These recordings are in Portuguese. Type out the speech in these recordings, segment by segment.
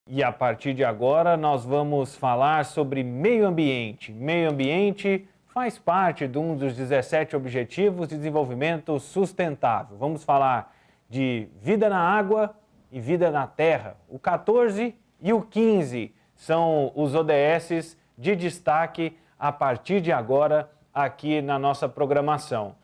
E a partir de agora nós vamos falar sobre meio ambiente. Meio ambiente faz parte de um dos 17 Objetivos de Desenvolvimento Sustentável. Vamos falar de vida na água e vida na terra. O 14 e o 15 são os ODSs de destaque a partir de agora aqui na nossa programação.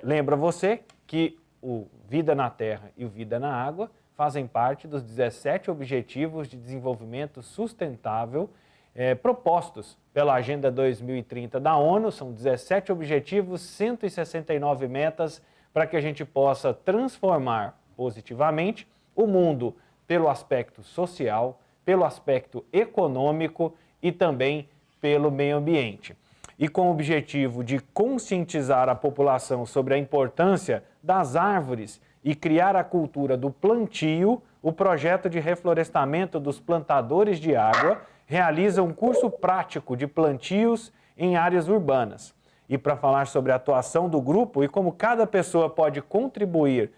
Lembra você que o Vida na Terra e o Vida na Água fazem parte dos 17 Objetivos de Desenvolvimento Sustentável propostos pela Agenda 2030 da ONU. São 17 objetivos, 169 metas para que a gente possa transformar positivamente o mundo pelo aspecto social, pelo aspecto econômico e também pelo meio ambiente. E com o objetivo de conscientizar a população sobre a importância das árvores e criar a cultura do plantio, o projeto de reflorestamento dos plantadores de água realiza um curso prático de plantios em áreas urbanas. E para falar sobre a atuação do grupo e como cada pessoa pode contribuir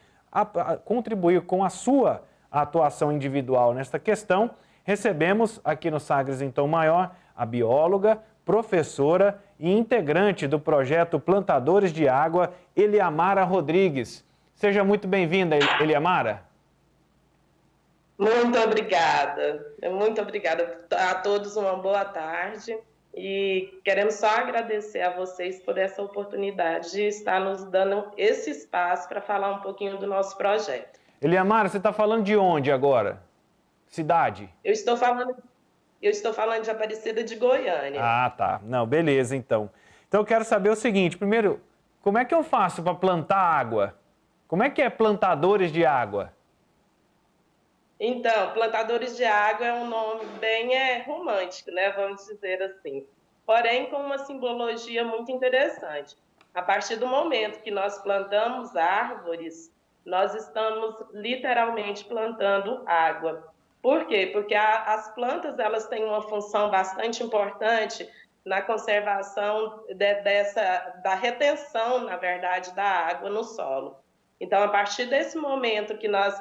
com a sua atuação individual nesta questão, recebemos aqui no Sagres em Tom Maior a bióloga, professora e integrante do projeto Plantadores de Água, Eliamara Rodrigues. Seja muito bem-vinda, Eliamara. Muito obrigada. Muito obrigada a todos, uma boa tarde. E queremos só agradecer a vocês por essa oportunidade de estar nos dando esse espaço para falar um pouquinho do nosso projeto. Eliamara, você está falando de onde agora? Cidade? Eu estou falando de Aparecida de Goiânia. Ah, tá. Não, beleza, então. Então eu quero saber o seguinte, primeiro, como é que eu faço para plantar água? Como é que é plantadores de água? Então, plantadores de água é um nome bem romântico, né? Vamos dizer assim. Porém, com uma simbologia muito interessante. A partir do momento que nós plantamos árvores, nós estamos literalmente plantando água. Por quê? Porque as plantas elas têm uma função bastante importante na conservação da retenção, na verdade, da água no solo. Então, a partir desse momento que nós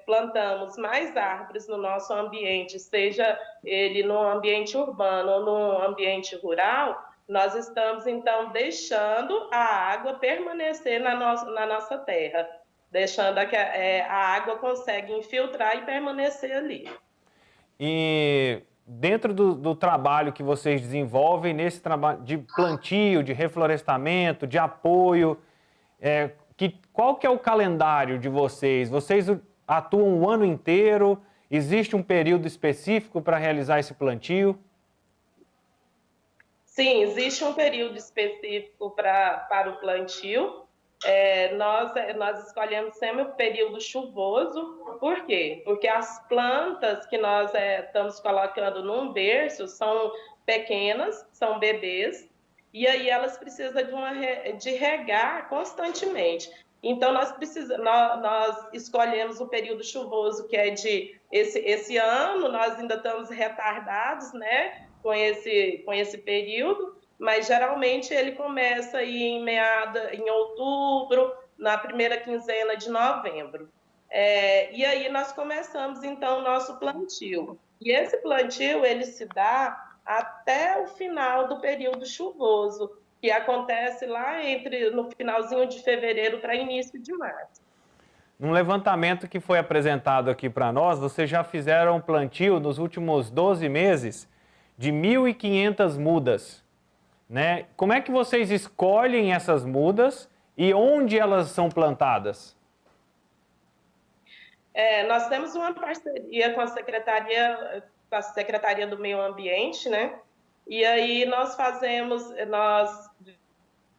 plantamos mais árvores no nosso ambiente, seja ele no ambiente urbano ou no ambiente rural, nós estamos, então, deixando a água permanecer na nossa terra, deixando que a água consegue infiltrar e permanecer ali. E dentro do trabalho que vocês desenvolvem, nesse trabalho de plantio, de reflorestamento, de apoio, qual que é o calendário de vocês? Vocês atuam o ano inteiro? Existe um período específico para realizar esse plantio? Sim, existe um período específico para o plantio. Nós escolhemos sempre o período chuvoso. Por quê? Porque as plantas que nós estamos colocando num berço são pequenas, são bebês, e aí elas precisam de regar constantemente. Então, nós escolhemos o período chuvoso, que é esse ano, nós ainda estamos retardados, né, com esse período, mas geralmente ele começa aí em outubro, na primeira quinzena de novembro. E aí nós começamos, então, o nosso plantio. E esse plantio, ele se dá até o final do período chuvoso, que acontece lá no finalzinho de fevereiro para início de março. Num levantamento que foi apresentado aqui para nós, vocês já fizeram plantio nos últimos 12 meses de 1.500 mudas, né? Como é que vocês escolhem essas mudas e onde elas são plantadas? Nós temos uma parceria com a Secretaria do Meio Ambiente, né? E aí nós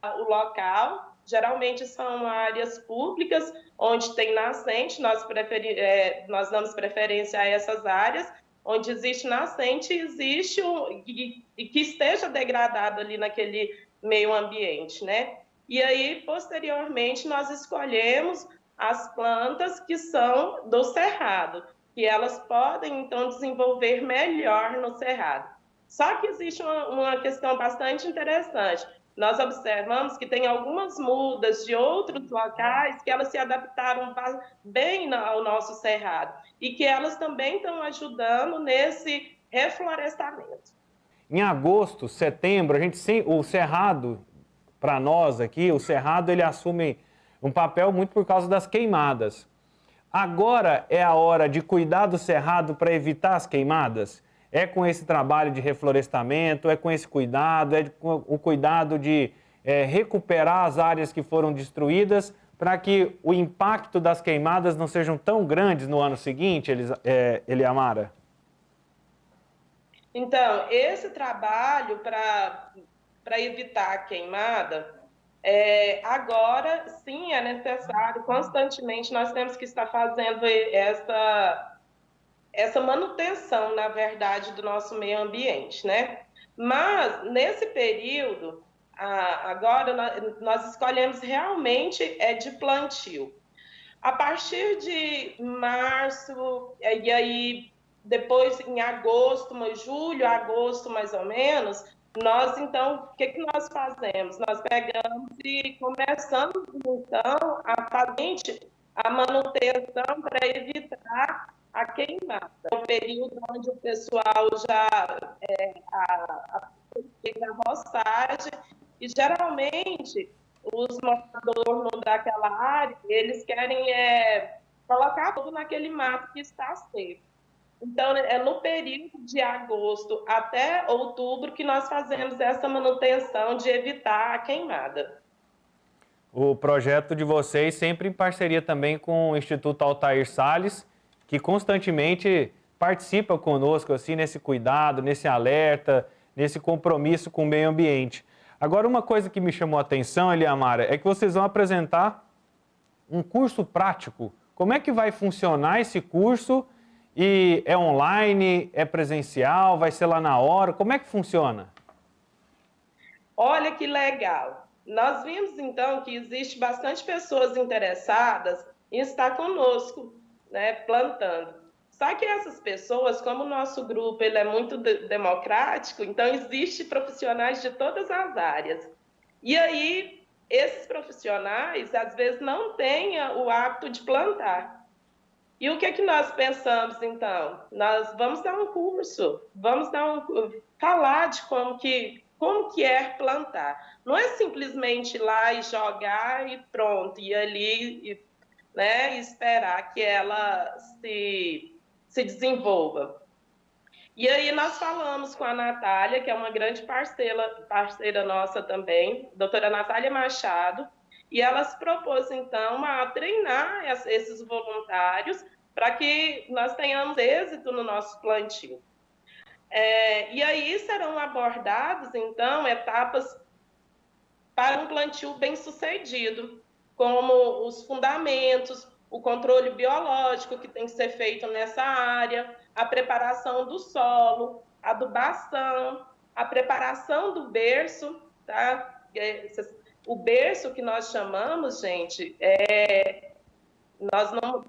o local, geralmente são áreas públicas, onde tem nascente, nós damos preferência a essas áreas, onde existe nascente e que esteja degradado ali naquele meio ambiente, né? E aí, posteriormente, nós escolhemos as plantas que são do cerrado, que elas podem, então, desenvolver melhor no cerrado. Só que existe uma questão bastante interessante. nós observamos que tem algumas mudas de outros locais que elas se adaptaram bem ao nosso cerrado e que elas também estão ajudando nesse reflorestamento. Em agosto, setembro, o cerrado, para nós aqui, o cerrado ele assume um papel muito por causa das queimadas. Agora é a hora de cuidar do cerrado para evitar as queimadas? É com esse trabalho de reflorestamento, é com esse cuidado, é com o cuidado de recuperar as áreas que foram destruídas para que o impacto das queimadas não sejam tão grandes no ano seguinte, Eliamara? Então, esse trabalho para evitar a queimada, agora sim é necessário, constantemente nós temos que estar fazendo essa manutenção, na verdade, do nosso meio ambiente, né? Mas, nesse período, agora nós escolhemos realmente de plantio. A partir de março, e aí depois em agosto, julho, agosto mais ou menos, nós então, o que nós fazemos? Nós pegamos e começamos então a manutenção para evitar a queimada. É um período onde o pessoal já fez a roçagem e geralmente os moradores daquela área, eles querem colocar tudo naquele mato que está seco. Então, é no período de agosto até outubro que nós fazemos essa manutenção de evitar a queimada. O projeto de vocês sempre em parceria também com o Instituto Altair Salles, que constantemente participa conosco assim, nesse cuidado, nesse alerta, nesse compromisso com o meio ambiente. Agora, uma coisa que me chamou a atenção, Eliamara, é que vocês vão apresentar um curso prático. Como é que vai funcionar esse curso? E é online, é presencial, vai ser lá na hora? Como é que funciona? Olha que legal. Nós vimos, então, que existe bastante pessoas interessadas em estar conosco, né, plantando. Só que essas pessoas, como o nosso grupo ele é muito democrático, então existe profissionais de todas as áreas. E aí, esses profissionais, às vezes, não têm o hábito de plantar. E o que é que nós pensamos, então? Nós vamos dar um curso, falar de como que é plantar. Não é simplesmente ir lá e jogar e pronto, e ali, né, esperar que ela se desenvolva. E aí nós falamos com a Natália, que é uma grande parceira nossa também, doutora Natália Machado, e ela se propôs, então, a treinar esses voluntários para que nós tenhamos êxito no nosso plantio. E aí serão abordadas, então, etapas para um plantio bem-sucedido, como os fundamentos, o controle biológico que tem que ser feito nessa área, a preparação do solo, a adubação, a preparação do berço, tá? O berço que nós chamamos, gente, nós não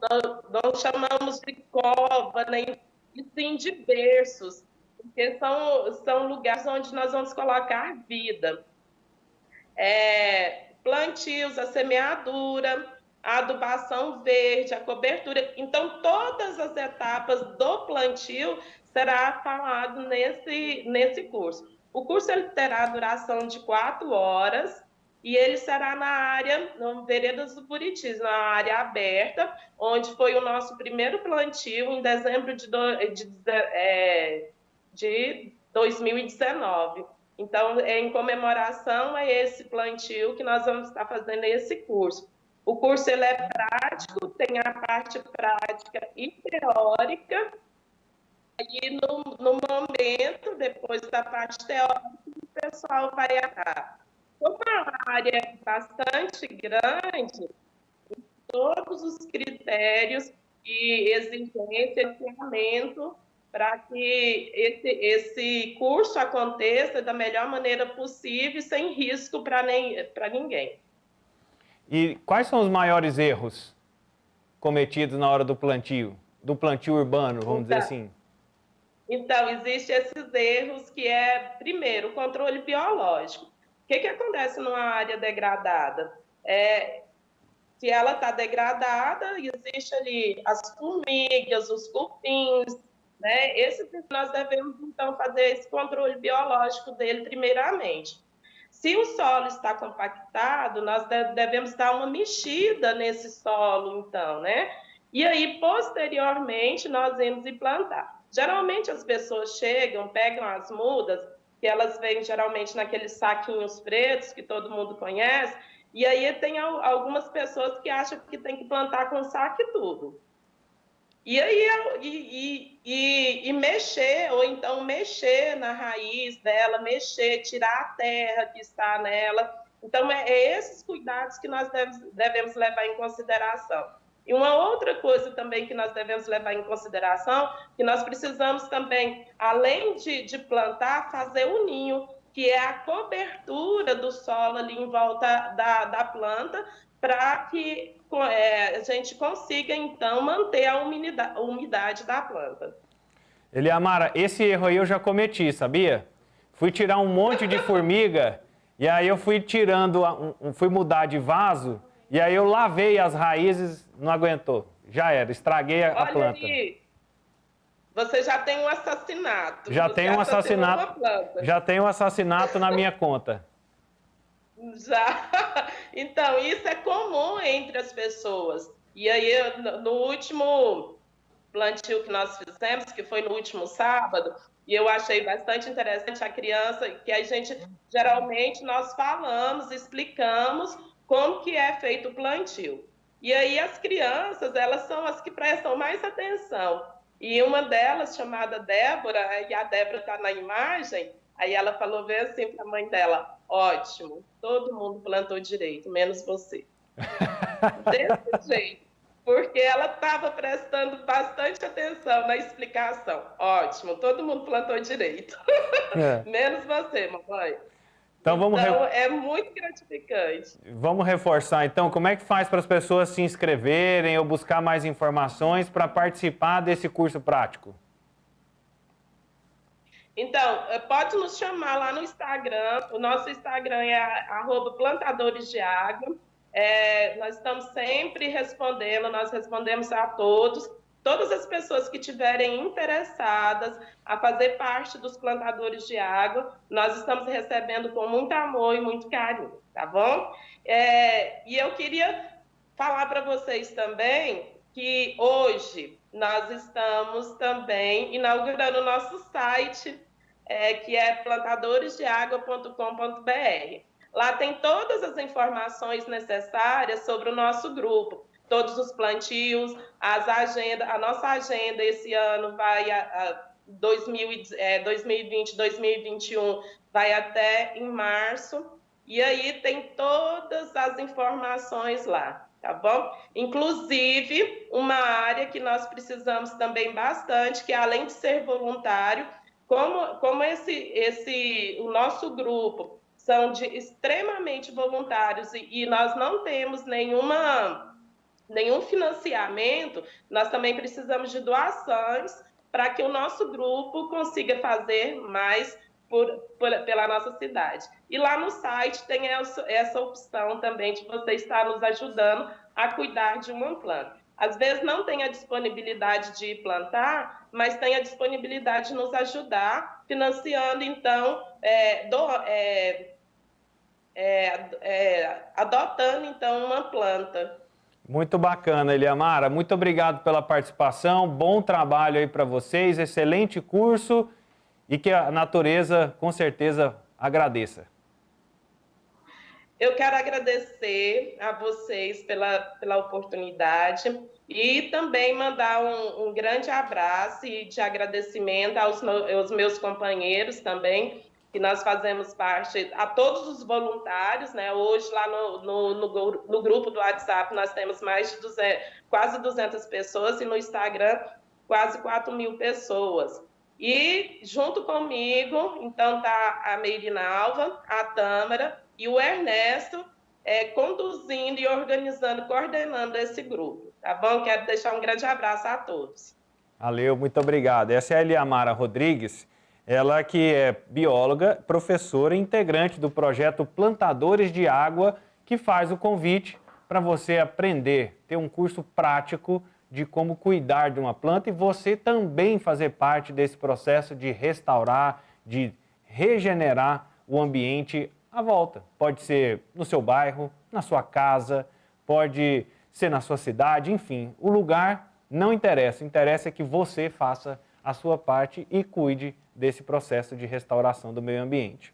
chamamos de cova, nem sim de berços, porque são lugares onde nós vamos colocar vida. Plantios, a semeadura, a adubação verde, a cobertura. Então, todas as etapas do plantio será falado nesse curso. O curso ele terá duração de 4 horas e ele será na área, no Veredas do Buritis, na área aberta, onde foi o nosso primeiro plantio em dezembro de 2019. Então, em comemoração a esse plantio que nós vamos estar fazendo esse curso. O curso ele é prático, tem a parte prática e teórica, e no momento, depois da parte teórica, o pessoal vai atrás. Como a área é bastante grande, todos os critérios e exigência de treinamento para que esse curso aconteça da melhor maneira possível, sem risco para ninguém. E quais são os maiores erros cometidos na hora do plantio urbano, vamos dizer assim? Então, existem esses erros que primeiro, o controle biológico. que acontece numa área degradada? Se ela está degradada, existe ali as formigas, os cupins, né? Nós devemos, então, fazer esse controle biológico dele primeiramente. Se o solo está compactado, nós devemos dar uma mexida nesse solo, então, né? E aí, posteriormente, nós vamos implantar. Geralmente, as pessoas chegam, pegam as mudas, que elas vêm geralmente naqueles saquinhos pretos que todo mundo conhece, e aí tem algumas pessoas que acham que tem que plantar com saco e tudo. E aí e mexer, ou então mexer na raiz dela, mexer, tirar a terra que está nela. Então, esses cuidados que nós devemos levar em consideração. E uma outra coisa também que nós devemos levar em consideração, que nós precisamos também, além de plantar, fazer o ninho, que é a cobertura do solo ali em volta da planta, para que a gente consiga, então, manter a umidade da planta. Eliamara, esse erro aí eu já cometi, sabia? Fui tirar um monte de formiga e aí eu fui tirando, fui mudar de vaso e aí eu lavei as raízes, não aguentou. Já era, estraguei a planta. Olha aí, você já tem um assassinato. Já tem um assassinato. Já tem um assassinato na minha conta. Já. Então, isso é comum entre as pessoas. E aí, no último plantio que nós fizemos, que foi no último sábado, e eu achei bastante interessante a criança, que a gente, geralmente, nós falamos, explicamos como que é feito o plantio. E aí, as crianças, elas são as que prestam mais atenção. E uma delas, chamada Débora, e a Débora está na imagem, aí ela falou bem assim para a mãe dela: ótimo, todo mundo plantou direito, menos você. Desse jeito, porque ela estava prestando bastante atenção na explicação. Ótimo, todo mundo plantou direito, menos você, mamãe. Então, é muito gratificante. Vamos reforçar, então, como é que faz para as pessoas se inscreverem ou buscar mais informações para participar desse curso prático? Então, pode nos chamar lá no Instagram. O nosso Instagram é @plantadoresdeagua. Nós estamos sempre respondendo, nós respondemos a todos. Todas as pessoas que estiverem interessadas a fazer parte dos plantadores de água, nós estamos recebendo com muito amor e muito carinho, tá bom? E eu queria falar para vocês também que hoje nós estamos também inaugurando o nosso site, que é plantadoresdeagua.com.br. Lá tem todas as informações necessárias sobre o nosso grupo, todos os plantios, a nossa agenda esse ano vai a 2020, 2021, vai até em março, e aí tem todas as informações lá, tá bom? Inclusive, uma área que nós precisamos também bastante, que além de ser voluntário, como o nosso grupo são extremamente voluntários e nós não temos nenhum financiamento, nós também precisamos de doações para que o nosso grupo consiga fazer mais pela nossa cidade. E lá no site tem essa opção também de você estar nos ajudando a cuidar de uma planta. Às vezes não tem a disponibilidade de plantar, mas tem a disponibilidade de nos ajudar, financiando, então, adotando, então, uma planta. Muito bacana, Eliamara. Muito obrigado pela participação. Bom trabalho aí para vocês. Excelente curso e que a natureza, com certeza, agradeça. Eu quero agradecer a vocês pela oportunidade e também mandar um grande abraço e de agradecimento aos meus companheiros também, que nós fazemos parte, a todos os voluntários, né? Hoje, lá no grupo do WhatsApp, nós temos quase 200 pessoas e no Instagram, quase 4.000 pessoas. E junto comigo, então, tá a Meirinalva, a Tâmara e o Ernesto conduzindo e organizando, coordenando esse grupo, tá bom? Quero deixar um grande abraço a todos. Valeu, muito obrigado. Essa é a Eliamara Rodrigues. Ela que é bióloga, professora e integrante do projeto Plantadores de Água, que faz o convite para você aprender, ter um curso prático de como cuidar de uma planta e você também fazer parte desse processo de restaurar, de regenerar o ambiente à volta. Pode ser no seu bairro, na sua casa, pode ser na sua cidade, enfim, o lugar não interessa. Interessa é que você faça a sua parte e cuide desse processo de restauração do meio ambiente.